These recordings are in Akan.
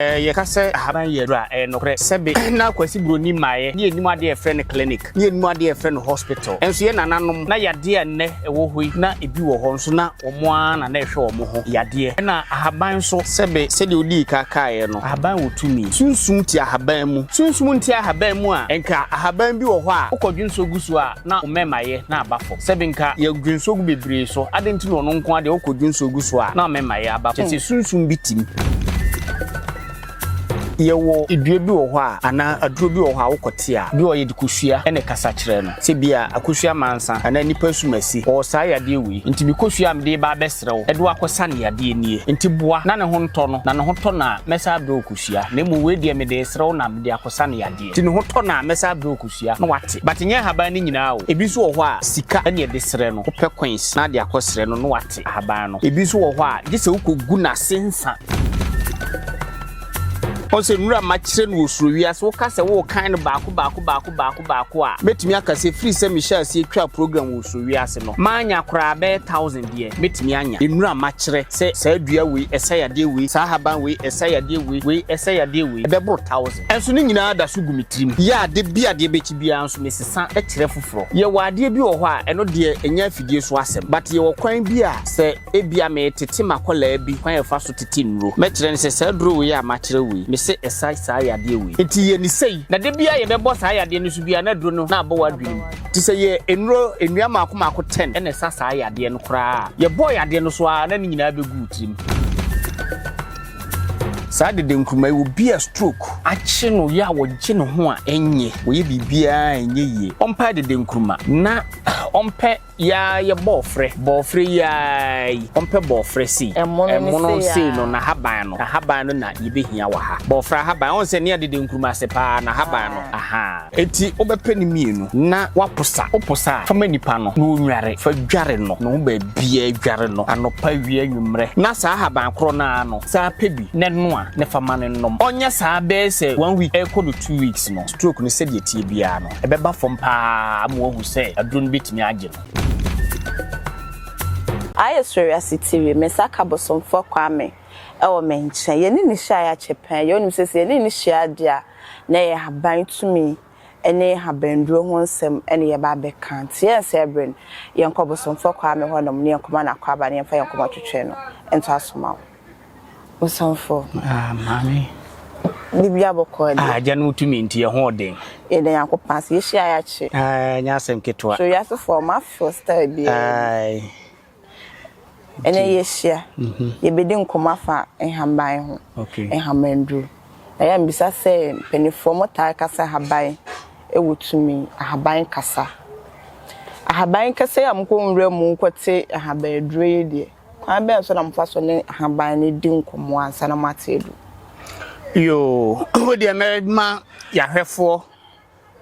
Ye kase ahaban yedra nokre sebe na kwasi broni maye ne enim ade e friend clinic ne enim ade e friend hospital enso ye nananom na yade enne ewo hoi na ebi wo ho nso na omo na na ehwe omo ho yade na ahaban so sebe sede odi kakae no ahaban wotumi sunsun ti ahaban mu sunsun nti ahaban mu a enka ahaban bi wo ho a ukodwinso gusu a na omemaye na abafo sebe nka ye gwinso gu bebre so ade nti no nko ade ukodwinso gusu a na omemaye abafo se sunsun bitim yewo idue bi wo ho a ana aduro bi wo ho a wokote a bi wo ye dikosua ene kasa kire no se bia akosua mansa ana nipa sumasi o saa yade wi nti bi kosua mde ba besrew edo akosa ne yade nie nti boa na ne ho nto no na ne ho to na mesa bro kosua na mu we de mede srew na mde akosa ne yade nti ne ho to na mesa bro kosua na wate but nya haban ni nyina o ebi so wo ho a sika ene de sre no opɛ coins na de akosre no no wate haban no ebi so wo ho a gese ukogu na sensa Onse nura machire no osuro wiase wo kase wo kan baako a metimi akase free se Michelle se twa program wo osuro wiase no manya kora be 1000 die metimi anya nura machire se adua we esayade we sa haban we esayade we esayade we be bro 1000 enso ni nyina da so gumitrim ya de bia de bechi bia enso mesesa e kire foforo ye wade bi wo ho a eno de enya afidie so asem but ye wo kwan bi a se ebia me tete makola bi kwan ye fa so tete nuro mechire ne se sadro we ya machire we se esai saa yade we enti ye ni sei na de bia ye bebo saa yade no so bia na duro no na abo wadwim ti se ye enuro enua maako 10 ene saa yade no kra ye boy yade no so a na ni nyina begu tim saa de nkrumai wo bia stroke achi no ya wo gye no ho a enye wo ye bibia enye ye ompa de nkruma na ompe ya ye bofre ya ompe bofre si emono si no na haban no na ye behia wa ha bofra haban on se ne de nkruma se pa na haban no aha enti obepe ni mienu na waposa oposa fa manipa no na onware fa dware no no ba bia dware no anopa wie anwumre na saa haban kro na no saa pebi ne no ne fama ne nom onya saa be se 1 week eko no 2 weeks no stroke no se de tie bia no ebeba fom pa mo hu se adun bitimi age no I curiosity we mesaka bosom for kwame ewo menche ye ni hia ya chepan ye onim sese ye ni hia dia na ye haban tumi ene haban duro ho nsem ene ye ba be kan tie sebren ye nkobosom for kwame ho nom ne nkoma na kwaba ne mfa ye nkoma twetwe no ento asoma bosom for mami bibia bokọ de janu tumi ntie ho den ye de yankopas ye hia ya che nya asem ketwa so ya so for my first time bi ene yeshia ye bedi nkoma fa enhaban ho enhamandru aya mbisa se penifo mota kasa haban ewutumi ahaban kasa ya mko nre mu kwete ahaban dru de kwa be so na mfa so ne ahaban ne di nkomo ansa na matedu yo odi ma ya hwefo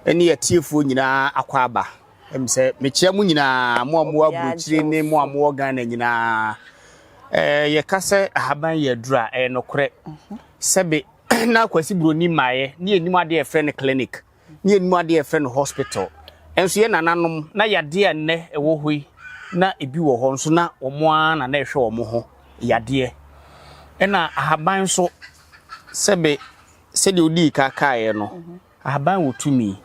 ene yatiefo nyina akwaba emse mechia mu nyina mo abrochire ne mo amo Ghana nyina ye kase ahaban yedra nokre sebe na kwasi broni maye ne enim ade e friend clinic ne enim ade e friend hospital enso ye nananom na yade enne ewo hoi na ebi wo ho nso na omo na na ehwe omo ho yade na ahaban so sebe sede odi kakae no ahaban wotumi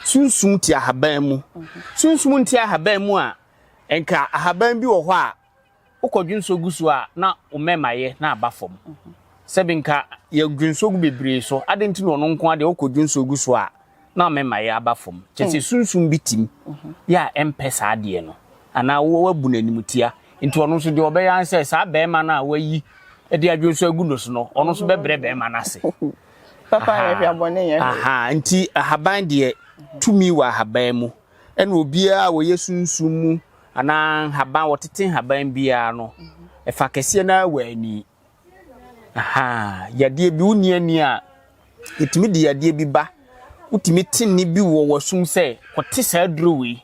sunsun ti ahaban mu sunsun ti ahaban mu a enka ahaban bi wo ho a ukodwinso gusu a na omemaye na abafom sebe nka ye gwinso gu bebre so adenti no no nko ade ukodwinso gusu a na omemaye abafom chese sunsun bitim ya empesa ade no ana wo wabu nanimtia nti ono so de obeya anse sa bema na wayi ede adwinso agu no so no ono so bebre bema na se papa ya fiabone ye nti ahaban de tumi wa haban mu ena obia wo yesunsun mu ana haban wotete haban bia no efa kese na wani yade bi uni ani a etimi de yade bi ba utimi tinni bi wo wasum se kote sa aduro wi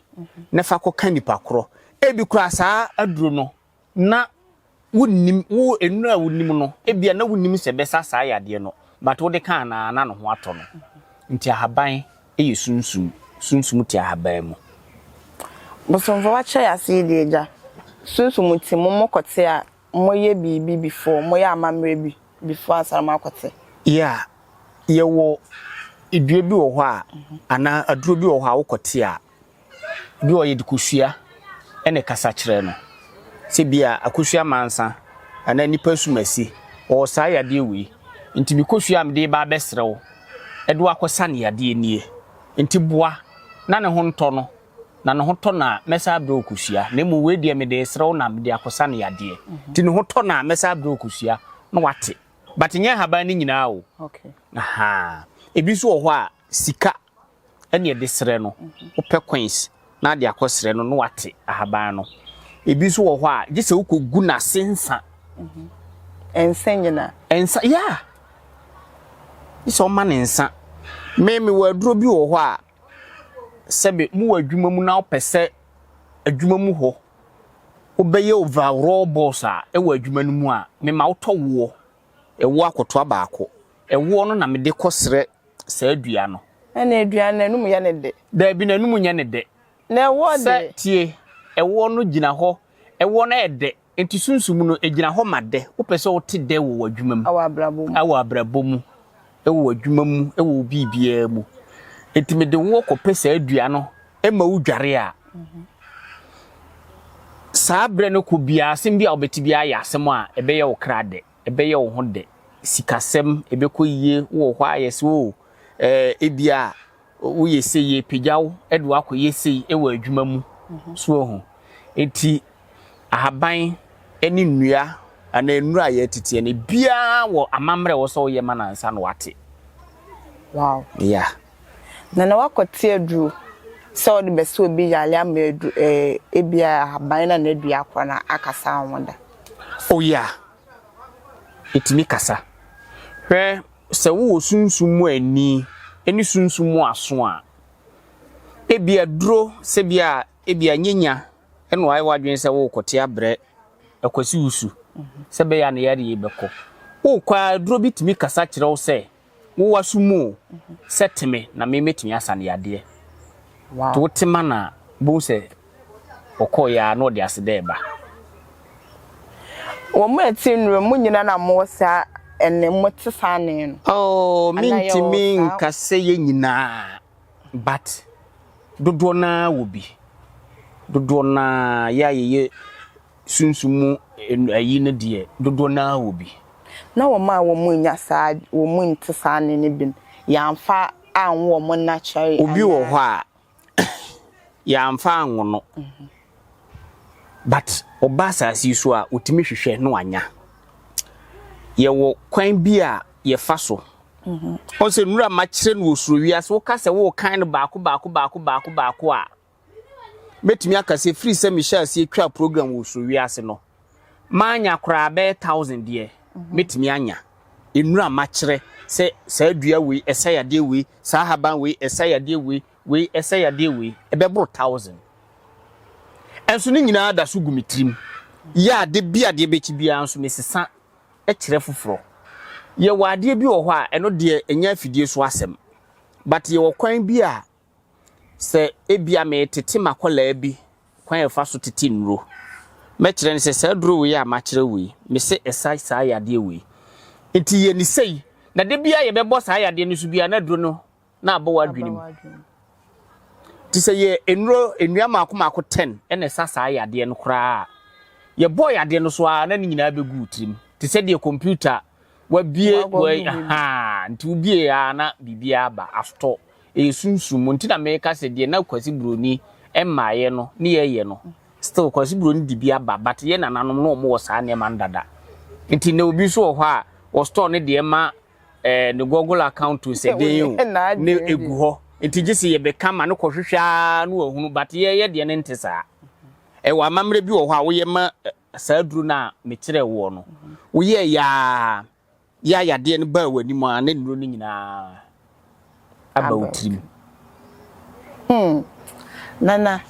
na fa ko kanipa kro ebi kura sa aduro no na wonnim wo enu a wonnim no ebia na wonnim se besa sa yade no but wo de kan na no ho ato no nti ahaban eye sunsum ti ahaban mu bosomfo wa che ya se de ja sunsum ti mo kote a moye bibi before moye amamre bi before asarama kote Yeah, ye wo edua bi wo hɔ a ana aduro bi wo hɔ a wokote a bi wo ye dikosua ene kasa kyerɛ no se bia akosua mansa ana nipa sumasi o saa yade wi nti bi kosua mde ba besrew edo akosa ne yade nie nti boa na ne ho ntɔ no na ne ho tɔ na mesa abro kosua na mu we die mede srew na mede akosa ne yade nti ne ho tɔ na mesa abro kosua na wate but nya haban ni nyina o okay aha ebi so wo hɔ a sika ene de sre no opɛ coins na de akosre no no wate ahaban no ebi so wo hɔ a gise wokogu na sensa ensenyina ensa yeah iso ma ne nsa me waduro bi wo hɔ a sebe mu wadwuma mu na opese adwuma mu hɔ obeye overall boss a e wadwuma no mu a me ma wotɔ wo ewo akoto abaako ewo no na me de kosre sa adua no ene adua na num ya ne de da bi na num nya ne de na ewo de tie ewo no gina hɔ ewo na ede enti sunsum no egina hɔ made wopese wote de wo wadwuma mu awa abrabɔ mu ewo wadwuma mu ewo bibia mu enti me de wo kɔpɛ sa adua no ema wo dware a saa bre no ko bia asem bia obeti bia ya asem a ebeye wo krade ebeye wo ho de sikasem ebekɔ yie wo hɔ ayese wo ebia wo yese ye pigyaw edo akɔ yese ewo adwuma mu so ho enti ahaban eni nnua ana nnura ye tete ne bia wo amamre wo so ye manansa no wate wow yeah na wakote aduru so de beso bi yale am ebia ahaban na adua akwa na akasa anwoda oh yeah etimi kasa hwe se wo sunsumu ani eni sunsumu aso a ebia duro se bia ebia nyenya eno ai wadwen se wo kote abre akwasi usu se be ya na yare yebekɔ wo kwa duro bitimi kasa kyerɛ wo se wo wasumu setime na me metimi asane yade wow to tema na bo se okoya na odi asede ba wo mo etinru mu nyina na mo sa ene mo tsane no oh mintimi nkase ye nyina but dodo na wo bi dodo na ya ye sunsumu ayi ne de dodo na wo bi na wo ma wo mu nya sa wo mu ntsane ne bin ya mfa anwo mo na kyere obi wo hɔ a ya mfa anwo no but obasa si so a otimi hwehwɛ no anya ye wo kwan bi a ye fa so on se nura ma kyere no osuro wi ase wo ka se wo kan no baako a betimi aka se free se Michelle se twa program wo osuro wi ase no manya kra be 1000 de betimi anya enura ma kyere se sa adua wi esayade wi sa haban wi esayade wi esayade wi ebebro 1000 enso ni nyina da so gumitrim ya de bia de bechi bia enso mesesa e kyere foforo ye wade bi wo hɔ a eno de enya afidie so asem but ye wo kwan bi a se ebia me tete makola bi kwan e fa so tete nro me kyere ne se sa duro wi a ma kyere wi me se esai sa yade wi enti ye ni sei na de bia ye bebo sa yade no so bia na duro no na abo wadwenim ti se ye enro enua mako 10 ene sasa yade no kra ye boy yade no so a na nyina begu trim ti se de computer wabie nti ubie ya na bibia ba asto esunsum nti na meka se de na kwasi broni emaye no ne ye no still kwasi broni di bia ba but ye nananom no mo sa ne mandada nti na obi so ho a o store ne de ma ne Google account to se de yo ne egu ho nti gisi ye beka ma no kohwehwa no ahunu but ye de ne ntesa wa mamre bi wo ho a wo ye ma sa duru na me kire wo no wo ye ya de ne ba wani mu na nuro ni nyina aba utrim nana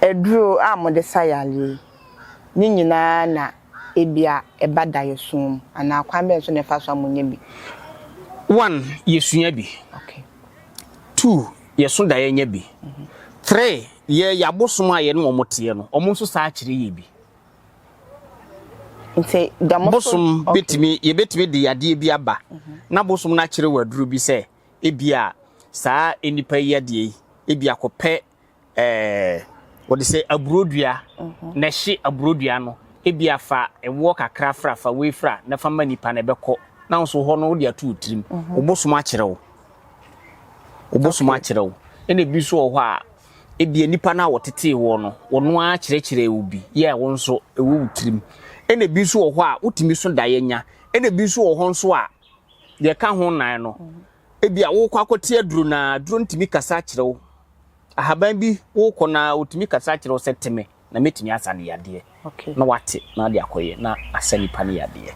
eduro amode sayale ni nyina na ebia ebada yesum ana kwambe so ne fa so amunye bi 1 yesunya bi okay 2 yesu da yenya bi 3 ye yabosom a ye no omote no omo so sa akire ye bi nti damo bosom betimi ye betimi de yade bi aba na bosom na kire waduru bi se ebia saa enipa yade ebia kopɛ wode se abrodua na hye abrodua no ebia fa ewo kakra fra we fra na fa manipa na bɛkɔ na nso hɔ no wode atu tirim obosom akire wo ene bi so hɔ a ebia nipa na wotete wo no wono a kyerɛkyerɛ wo bi ye wo nso ewo tirim ene bi so hɔ a wotimi so daye nya ene bi so hɔ nso a de ka ho nan no ebia wo kwa akote aduro na duro ntimi kasa kyerɛ wo ahaban bi wo kɔ na wotimi kasa kyerɛ wo seteme na metimi asa ne yade na wate na de akoye na asani pa ne yade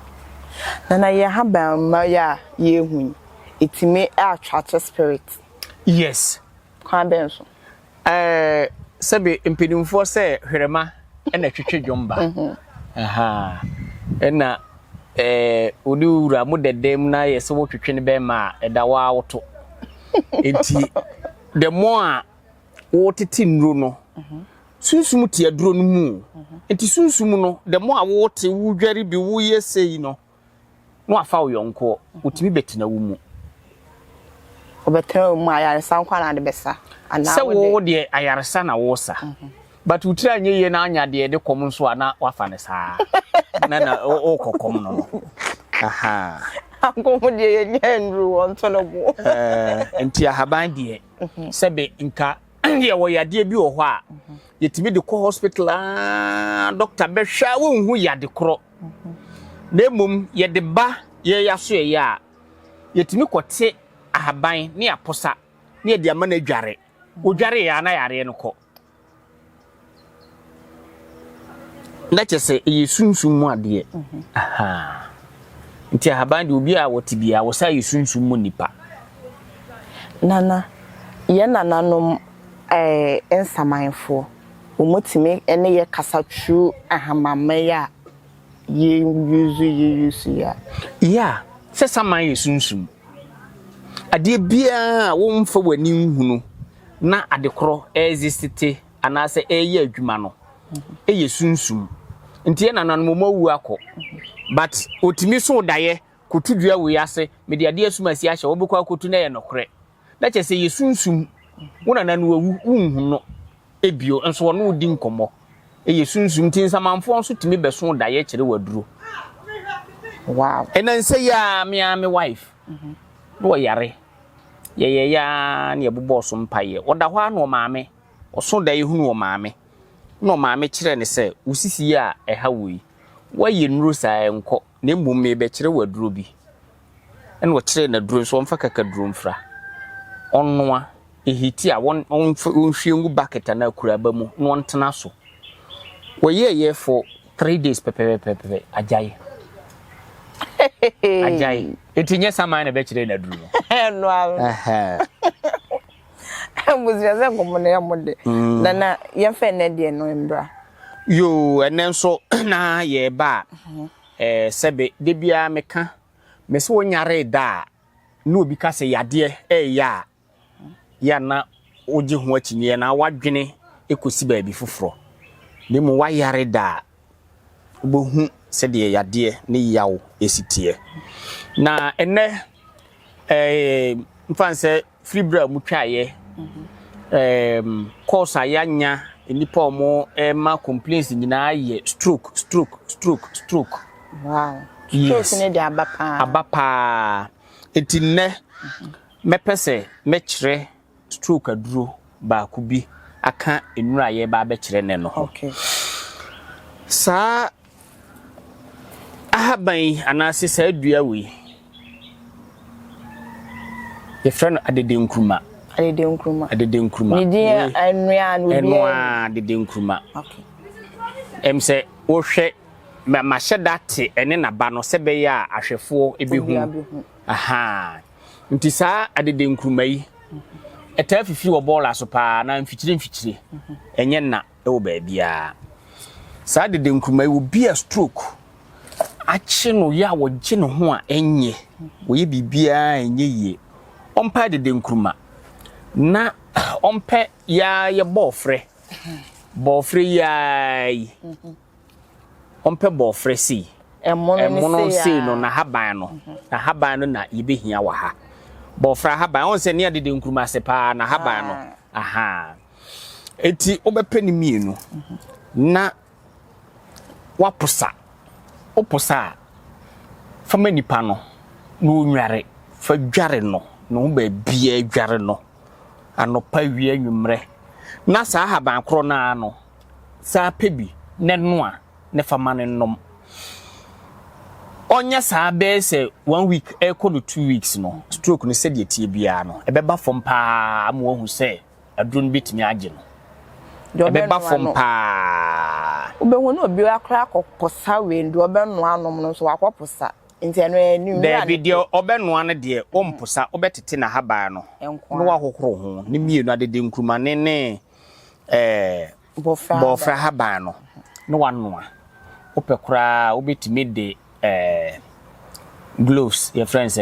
na ye haban ma ya ye hu itimi attract spirit yes kwa benso sebe impedimfo se hwerema na twetwe dwomba aha ena odi ura mo dedem na ye se wo twetwe ne be ma eda wa woto enti the more wo tete nro no sunsum ti aduro no mu enti sunsum no the more wo te wo dware bi wo yesei no no afa wo yonko otimi betina wo mu obetra mu ayaresa nkwa na de besa ana se wo de ayaresa na wo sa but utira nye ye na anya de kom nso ana wafa ne saa na o kokom no aha ankomo de ye nyanru wonto no bo enti ahaban de sebe nka ye wo yade bi wo hɔ a yetimi de ko hospital doctor be hwa wo hu yade kro na mum ye de ba ye yaso ye a yetimi kote ahaban ne aposa ne de ama na dware o dware ya na yare no ko na chese yesunsum mu ade aha nti ahaban de obi a wotibia wo sa yesunsum mu nipa nana ye nananom ensamanfo omotime ene ye kasa tru ahamame ya ye yuzu ya se saman yesunsum ade bia wo mfa wani hunu na adekoro existite anase eye adwuma no yesunsum nti nananom mawu akọ but otimi so daye kotudua we ase me de ade asumasi ahye wo bekọ akotu na ye nokore na chese yesunsum wona nanu wawu unhu no ebio enso wono odi nkomo yesunsum tin samanfo nso timi beso daye kire waduro wow enanse ya me wife no yare ye ya ne ebubo so mpaye oda hɔ ano maame oso daye hunu wo maame no maame kire ne se usisi ya ɛha woi waye nuru saa enko na mmom me be kire waduro bi ene wo kire na duro so mfa kaka duro mfra onnoa ehiti a won hwiengu bucket na akura ba mu no ntena so waye for 3 days pepe ajai ajai etinye sama na be kire na duro no muzia za komone ya mode na yemfe ne de no mbra yo enen so na ye ba sebe de bia meka mese wonyare da na obi ka se yade ya na oji ho akinye na wadwene ekosi ba bi foforo ne mu wayare da obohu se de yade ne yawo esitie na ene mfanse fribra mutwaye course ayanya enipa omo ma complaints nyina ye stroke wow yes. Stroke ne de abapa etine mepese mekire stroke aduro ba ku bi aka enura ye ba be kire ne no okay sa ahaban anase sa adua we ye friend adede nkruma ni dia anua no bi enua adede nkruma okay emse wo hwe ma hyedate ene na ba no sebe ya ahwefo ebehu aha nti saa adede nkruma yi eta fifi wo bola so pa na mfikyire enye na ewo ba bia saa adede nkruma yi wo bia stroke achi no ya wo gye no ho a enye wo ye bibia enye ye ompa adede nkruma na ompe ya ye bofre yai ompe bofre si Emono sei no na haban no. Na haban no na yebehia wa ha. Bofra haban on se ne adede nkruma se pa na haban no. Aha. Eti obepe ni mienu. Na waposa. Oposa. Fama nipa no. No nware. Fa dware no. No ba bia dware no. Anopa wie anwumre. Na sa haban kro na no. Sa pebi ne noa ne fama ne nom. Onya sa be se 1 week eko no 2 weeks no. Stroke no se de tie bia no. Ebeba fom pa am wo hu se adron bitimi age no. Ebeba fom pa. Obehu no obi akra akoposa we ndo obenu anom no so akoposa. Nti eno enu de video obenu ane de omposa obetete na haba no. No wa hokoro ho ne mienu adede nkruma ne bofra haba no. No wanoa. Opekura obetimi de gloves your friends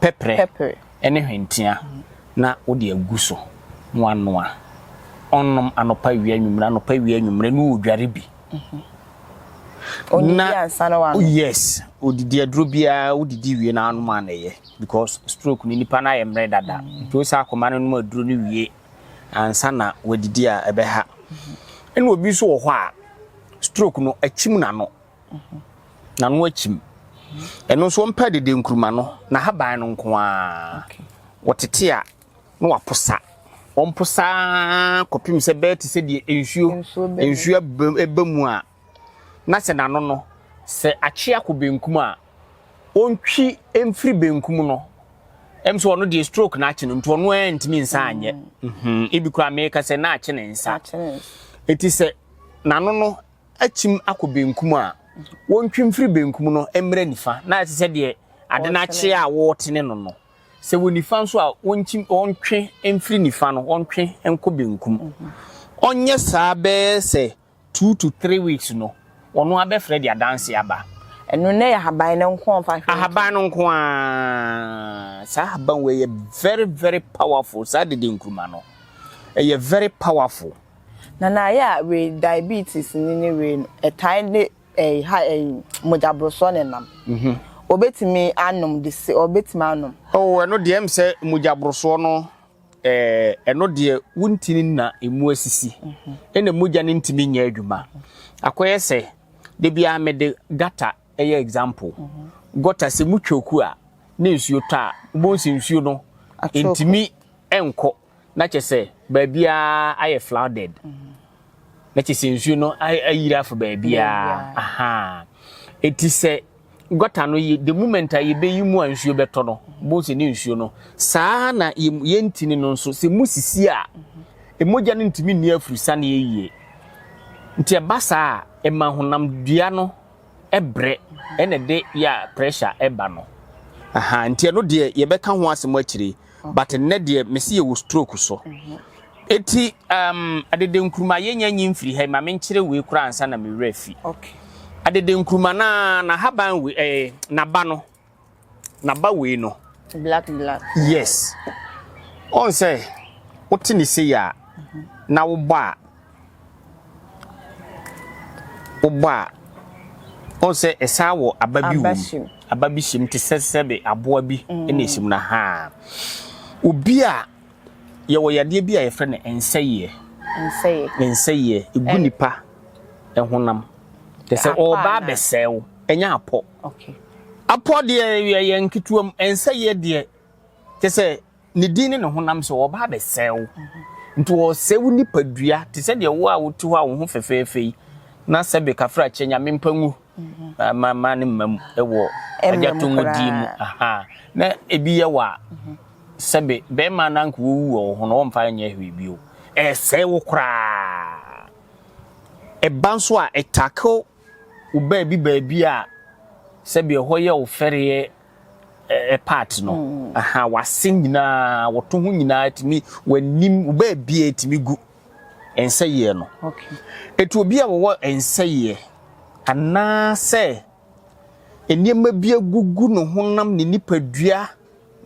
pepper ene hwentia na odi aguso no wanoa. Onom anopa wi anwumre no odware bi. Na yes, odidi adro bia odidi wie na anuma na ye because stroke ni nipa na ye mre dada. To sa akoma no no adro ni wie ansa na wadidi a ebeha. Ene obi so wo ho a stroke no achim na no. Na no achim. Eno so mpa dede nkruma no na haban no nko a. Wotete a no waposa. Omposa kopim se beti se die ensuo ebamu a na se nano no se achi akobenkum a ontwi emfiri benkum no emso ono die stroke na achi no nto ono antimi nsa anye ebikura meka se na achi ne nsa eti se nano no achim akobenkum a wontwi mfiri benkum no emre nifa na ati se die ade na achi a wo tene no no se wonifa nso a wonchi ontwe emfiri nifa no ontwe enko benkum onye saa be se 2 to 3 weeks no ono abefre dia dance aba eno ne ya haban ne nko on fa haban no nko a sa haban we very very powerful sa de nkruma no e very powerful na ya we diabetes ni we etai ne mojabroso ne nam obetimi anom de se obetimi anom eno de em se mojabroso no eno de wuntini na emu asisi ena moja ne ntimi nya adwuma akoye se de bia me de gata eye example gota se mutwoku a na nsuo ta bonsi nsuo no ntimi enko na chese ba bia aye flooded na chese nsuo no ayira for ba bia aha etise gota no the moment aye be yimu ansuo beto no bonsi ni nsuo no saa na yentini no nso se musisi a emoja ne ntimi ni afrusa na yeye nti ebasa ema honam dua no ebre ene de ya pressure eba no aha nti no de ye beka ho asem akire but ne de mesi ye wo stroke so eti adede nkruma yenya nyimfiri ha ma menkire we kura ansa na me rafi okay adede nkruma na haban we na ba no na ba we no black yes on say wotini se ya na wo ba on se esawo ababishim te sesebe aboa bi ene esim na ha obi a ye wo yade bi a ye frɛ ne enseye egunipa ehonam te se oba besew enya apo okay apo de ye nkituam enseye de te se ne din ne honam se oba besew nti wo sewu nipadua te se de wo a wotu a wo ho fefeefei na sebe kafra chenya mempangu mama ne mam ewo ajatungu dimu aha na ebi ye wa sebe be ma na nko wu ho no womfa nya hwebio se wo kra e banso a etako uba bi a sebe ho ye wo fere part no aha wasingina woto ho nyina timi wanim uba bi etimi gu enseye no okay etu obi a wo enseye ana se eniema bi agugu no honam ne nipadua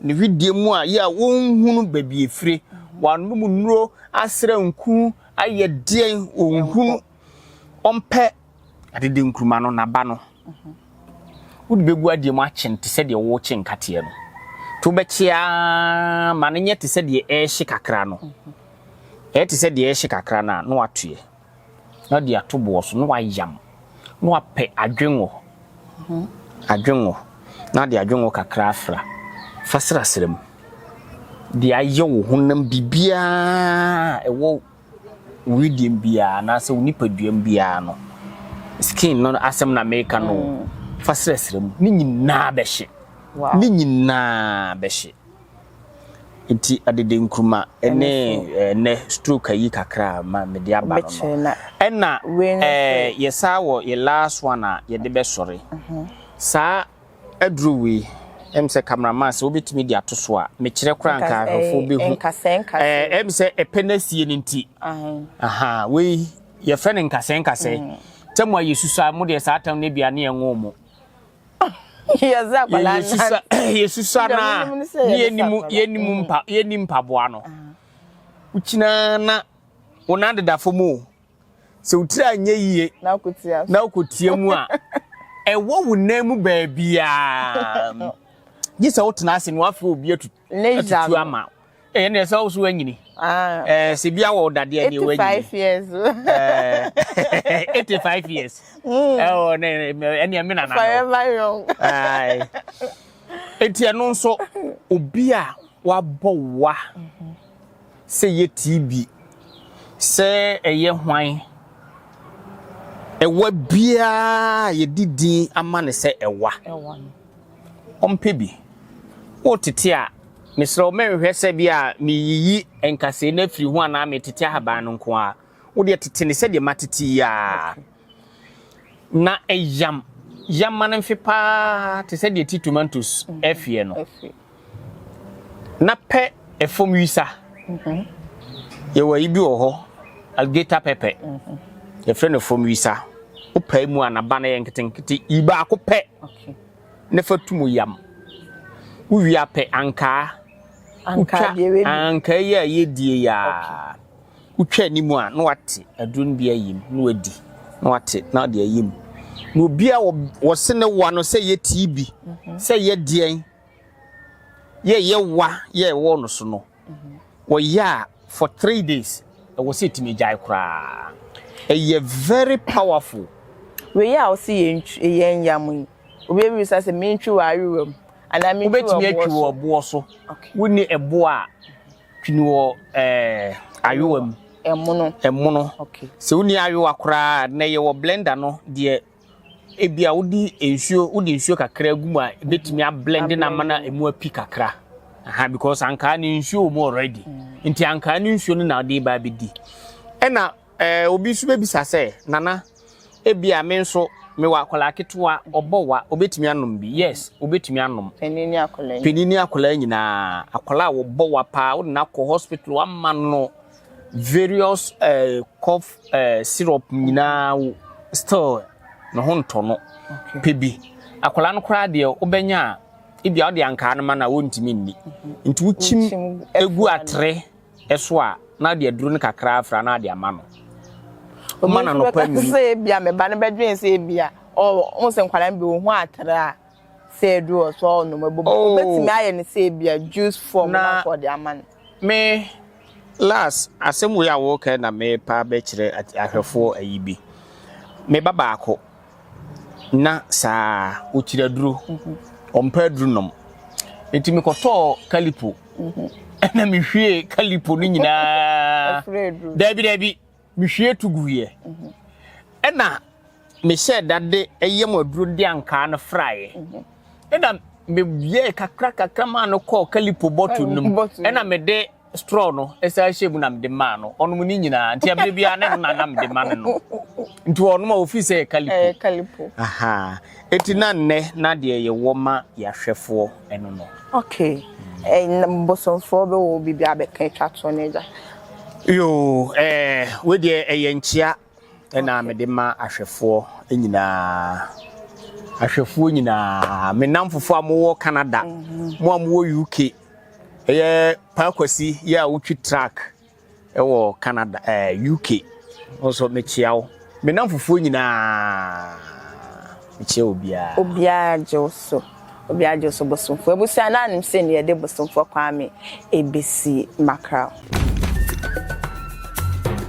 ne widie mu a ya wonhunu babi efire wanum nuro asra nku ayedien onhunu ompe adede nkruma no naba no would be good the matching to say the watching Katiano. To bet ya man yet to say the air shikacrano. To say the air shikacrana, no a tree. Not the two balls, no I yam. No a pay a jungle. A jungle. Not the jungle cacrafra. Faster as them. The ayo hunam bibia a wo reading bia, and as a nipper biano. Skin non asem na make no. Faster as them. Nini na beshi. Nini na beshi. Inti adede nkruma ene stroke yi kakra ma me dia ba no ena yesa wo ye last one ye de be sori sa adruwi emse cameraman se obetimi dia to so a me kire kra nka hofo be hu emse epenasie ninti aha we ye fe ne nkase temo yesusu a mo de sa atam ne bia ne enwo Yesusa na yenimu mpaboa no uchina na onande da fomu se utira anye yie na okotia mu a ewo wunamu baabia gisa wotena ase no afa obi atutu ama ne se wo so anyini se bia wo dade ane we 85 years 85 years oh ne ene me na forever young enti eno nso obi a wabowa se ye TB se eye hwan ewa bia ye didi ama ne se ewa ompebi otete a mesro menhwe se bia meyiyi enkase na firi ho ana metete ahaba no nko a wo de tete ne se de matete ya na eyam yamman fipa te se de ti tomatoes efie no na pe efom wisa ye wa ibi ho alligator pepper ye friend efom wisa wo pai mu anaba na ye nketenkete iba akopɛ ne fatumu yam wo wi apɛ anka ye die ya utwa ni mu a no wate adun bia yim no wadi no wate na de yim no bia wo se ne wa no se ye TB se ye dien ye wa ye wo no so no wo ya for 3 days e wo se timi jai kra ye very powerful we ya o se ye nyam obi bi sa se mentwi wa awem ana mentwi obetimi atwi wo bo so woni ebo a twini wo awem emuno okay se woni ayo akora na ye wo blender no de ebia wodi ensuo kakra agum a betimi a blend na mana emu api kakra aha because anka ni ensuo mo already nti anka ni ensuo no na de ba bedi ena obi su bebi sase nana ebia me nso me wa akola ketewa obowa obetimi anom bi yes obetimi anom penini akola nyina akola wo bowa pa wo na ko hospital amma no various cough syrup nyina still no honto no pebi akola no kra de obenya ibia ode anka no mana wontimi nni nti wuchim egu atre eso a na de aduru no kakra afra na de ama no mana no pa mi se bia me ba ne bedwen se bia o se nkwala mbi wo hu atra se edu so no mabo betimi aye ne se bia juice form na for the aman me last asem we awo ka na me pa be kire ahwefo ayibi me baba ako na sa o kire duru ompa duru nom enti me koto kalipo na me hwie kalipo ni nyina dabi me hwie tuguye ena me share dade eyem aduru de anka na fry ena me ye kakra ma no call kalipo bottle num ena me de straw no esa shemu na me de ma no onum ni nyina ntia be bia na me de ma no nti onum office kalipo aha etina nne na de ye woma ya hwefo eno no okay mbosonfo be wo bibia be kan twato neja yo we de eyenchia ena me de ma ahwefo nyina me namfofo amowo Canada mo amowo UK pakwasi ya utwi track ewo Canada UK also me chiao me namfofo nyina mekyia obiara obiara jo so bosomfo ebusia na anim se ne yede bosomfo Kwame ebesi makra